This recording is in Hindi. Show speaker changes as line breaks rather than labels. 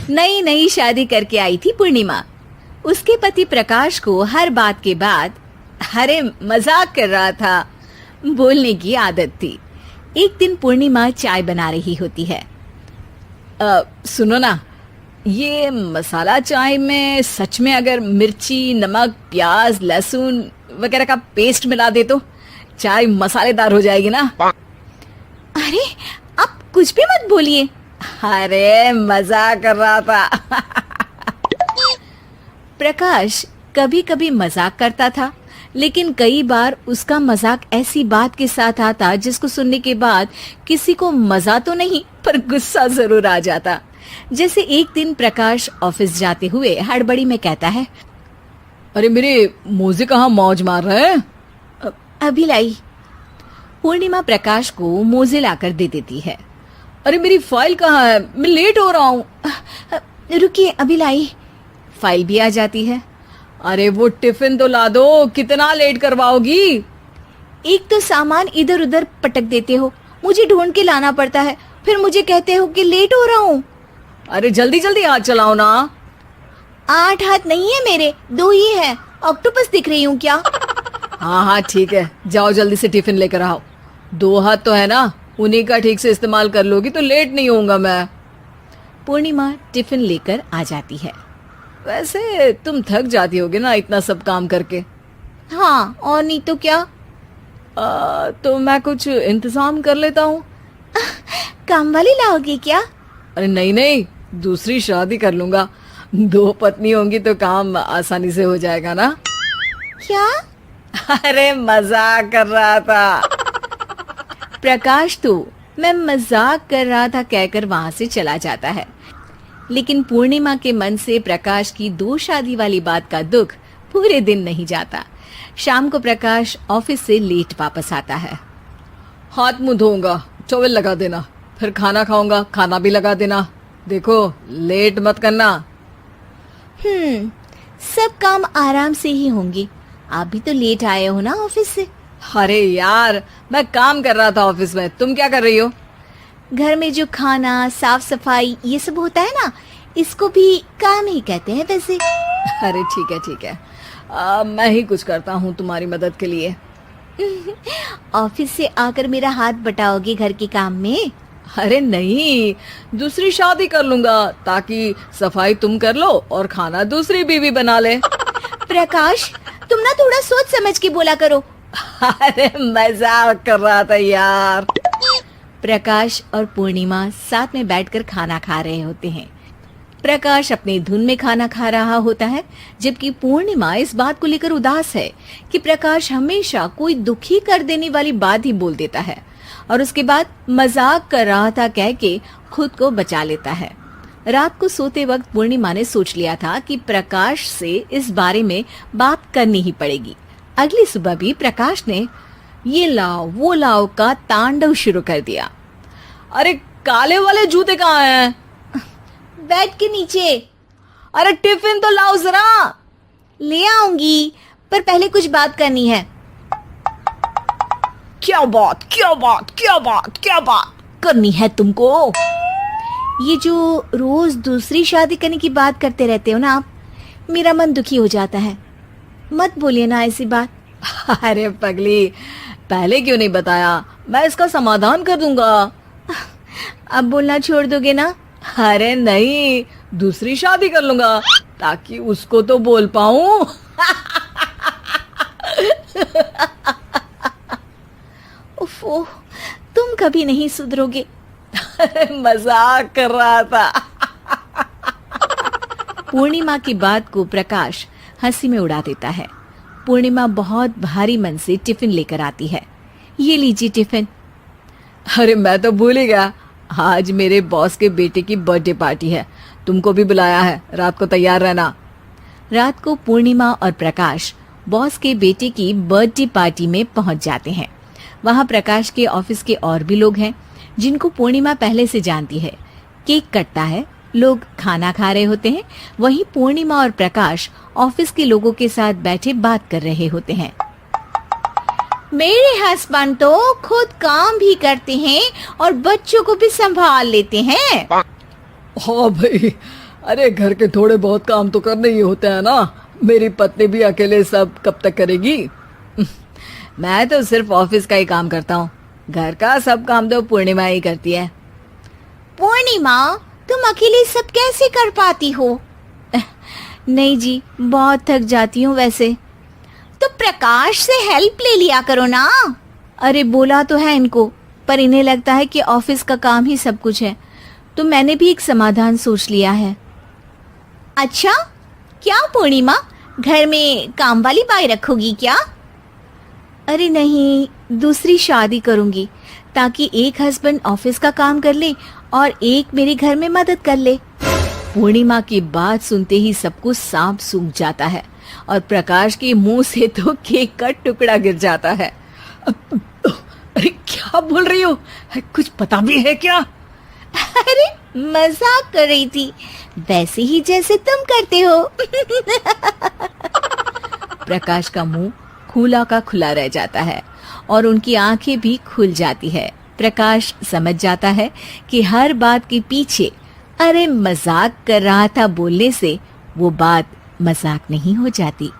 नई नई शादी करके आई थी पूर्णिमा। उसके पति प्रकाश को हर बात के बाद अरे मजाक कर रहा था बोलने की आदत थी। एक दिन पूर्णिमा चाय बना रही होती है। सुनो ना, ये मसाला चाय में सच में अगर मिर्ची, नमक, प्याज, लहसुन वगैरह का पेस्ट मिला दे तो चाय मसालेदार हो जाएगी ना। अरे आप कुछ भी मत बोलिए। अरे मजाक कर रहा था। प्रकाश कभी कभी मजाक करता था, लेकिन कई बार उसका मजाक ऐसी बात के साथ आता जिसको सुनने के बाद किसी को मजा तो नहीं पर गुस्सा जरूर आ जाता। जैसे एक दिन प्रकाश ऑफिस जाते हुए हड़बड़ी में कहता है, अरे मेरे मोजे कहाँ मौज मार रहे हैं? अभी लाई। पूर्णिमा प्रकाश को मोजे लाकर दे देती है। अरे मेरी फाइल कहाँ है? मैं लेट हो रहा हूँ। रुकिए अभी लाई। फाइल भी आ जाती है। अरे वो टिफिन तो ला दो, कितना लेट करवाओगी? एक तो सामान इधर उधर पटक देते हो, मुझे ढूंढ के लाना पड़ता है, फिर मुझे कहते हो कि लेट हो रहा हूँ। अरे जल्दी जल्दी हाथ चलाओ ना। 8 हाथ नहीं है मेरे, 2 ही है। ऑक्टोपस दिख रही हूँ क्या? हाँ हाँ ठीक है, जाओ जल्दी से टिफिन लेकर आओ। 2 हाथ तो है ना, उन्हीं का ठीक से इस्तेमाल कर लोगी तो लेट नहीं होऊंगा मैं। पूर्णिमा टिफिन लेकर आ जाती है। वैसे तुम थक जाती होगी ना इतना सब काम करके। हाँ और नहीं तो क्या। तो मैं कुछ इंतजाम कर लेता हूँ। काम वाली लाओगे क्या? अरे नहीं नहीं, दूसरी शादी कर लूंगा। 2 पत्नी होंगी तो काम आसानी से हो जाएगा ना। क्या? अरे मजाक कर रहा था। प्रकाश तो मैं मजाक कर रहा था कहकर वहां से चला जाता है। लेकिन पूर्णिमा के मन से प्रकाश की 2 शादी वाली बात का दुख पूरे दिन नहीं जाता। शाम को प्रकाश ऑफिस से लेट वापस आता है। हाथ मुंह धोऊंगा, टॉवल लगा देना, फिर खाना खाऊंगा, खाना भी लगा देना। देखो लेट मत करना। सब काम आराम से ही होंगे। आप भी तो लेट आए हो ना ऑफिस से। अरे यार मैं काम कर रहा था ऑफिस में, तुम क्या कर रही हो? घर में जो खाना, साफ सफाई ये सब होता है ना, इसको भी काम ही कहते हैं वैसे। अरे ठीक है, मैं ही कुछ करता हूँ तुम्हारी मदद के लिए। ऑफिस से आकर मेरा हाथ बटाओगे घर के काम में? अरे नहीं, दूसरी शादी कर लूंगा ताकि सफाई तुम कर लो और खाना दूसरी बीवी बना ले। प्रकाश तुम ना थोड़ा सोच समझ के बोला करो। अरे मजाक कर रहा था यार। प्रकाश और पूर्णिमा साथ में बैठकर खाना खा रहे होते हैं। प्रकाश अपनी धुन में खाना खा रहा होता है, जबकि पूर्णिमा इस बात को लेकर उदास है कि प्रकाश हमेशा कोई दुखी कर देने वाली बात ही बोल देता है और उसके बाद मजाक कर रहा था कह के खुद को बचा लेता है। रात को सोते वक्त पूर्णिमा ने सोच लिया था कि प्रकाश से इस बारे में बात करनी ही पड़ेगी। अगली सुबह भी प्रकाश ने ये लाओ वो लाओ का तांडव शुरू कर दिया। अरे काले वाले जूते कहाँ हैं? बेड के नीचे। अरे टिफिन तो लाओ जरा। ले आऊंगी, पर पहले कुछ बात करनी है। क्या बात करनी है तुमको? ये जो रोज दूसरी शादी करने की बात करते रहते हो ना आप, मेरा मन दुखी हो जाता है। मत बोलिए ना ऐसी बात। अरे पगली, पहले क्यों नहीं बताया? मैं इसका समाधान कर दूंगा। अब बोलना छोड़ दोगे ना? अरे नहीं, दूसरी शादी कर लूंगा ताकि उसको तो बोल पाऊं। उफ़, तुम कभी नहीं सुधरोगे। मजाक कर रहा था। पूर्णिमा की बात को प्रकाश हंसी में उड़ा देता है। पूर्णिमा बहुत भारी मन से टिफिन लेकर आती है। ये लीजिए टिफिन। अरे मैं तो भूल ही गया, आज मेरे बॉस के बेटे की बर्थडे पार्टी है, तुमको भी बुलाया है, रात को तैयार रहना। रात को पूर्णिमा और प्रकाश बॉस के बेटे की बर्थडे पार्टी में पहुंच जाते हैं। वहां प्रकाश के ऑफिस के और भी लोग हैं जिनको पूर्णिमा पहले से जानती है। केक कटता है, लोग खाना खा रहे होते हैं। वहीं पूर्णिमा और प्रकाश ऑफिस के लोगों के साथ बैठे बात कर रहे होते हैं। मेरे हस्बैंड तो खुद काम भी करते हैं और बच्चों को भी संभाल लेते हैं।
हाँ भाई, अरे घर के थोड़े बहुत काम तो करने ही होते हैं ना, मेरी पत्नी भी अकेले सब कब तक करेगी।
मैं तो सिर्फ ऑफिस का ही काम करता हूँ, घर का सब काम तो पूर्णिमा ही करती है।
पूर्णिमा, तुम अकेले सब कैसे कर पाती हो?
नहीं जी, बहुत थक जाती हूँ वैसे।
तो प्रकाश से हेल्प ले लिया करो ना।
अरे बोला तो है इनको, पर इन्हें लगता है कि ऑफिस का काम ही सब कुछ है, तो मैंने भी एक समाधान सोच लिया है।
अच्छा, क्या पूर्णिमा, घर में काम वाली बाई रखोगी क्या?
अरे नहीं, दूसरी शादी करूंगी ताकि एक हस्बैंड ऑफिस का काम कर ले और एक मेरे घर में मदद कर ले। पूर्णिमा की बात सुनते ही सब कुछ सांप सूख जाता है और प्रकाश के मुंह से तो केक का टुकड़ा गिर जाता है।
अरे क्या बोल रही हो, कुछ पता भी है क्या?
अरे मजाक कर रही थी, वैसे ही जैसे तुम करते हो।
प्रकाश का मुंह खुला का खुला रह जाता है और उनकी आंखें भी खुल जाती है। प्रकाश समझ जाता है कि हर बात के पीछे अरे मजाक कर रहा था बोलने से वो बात मजाक नहीं हो जाती।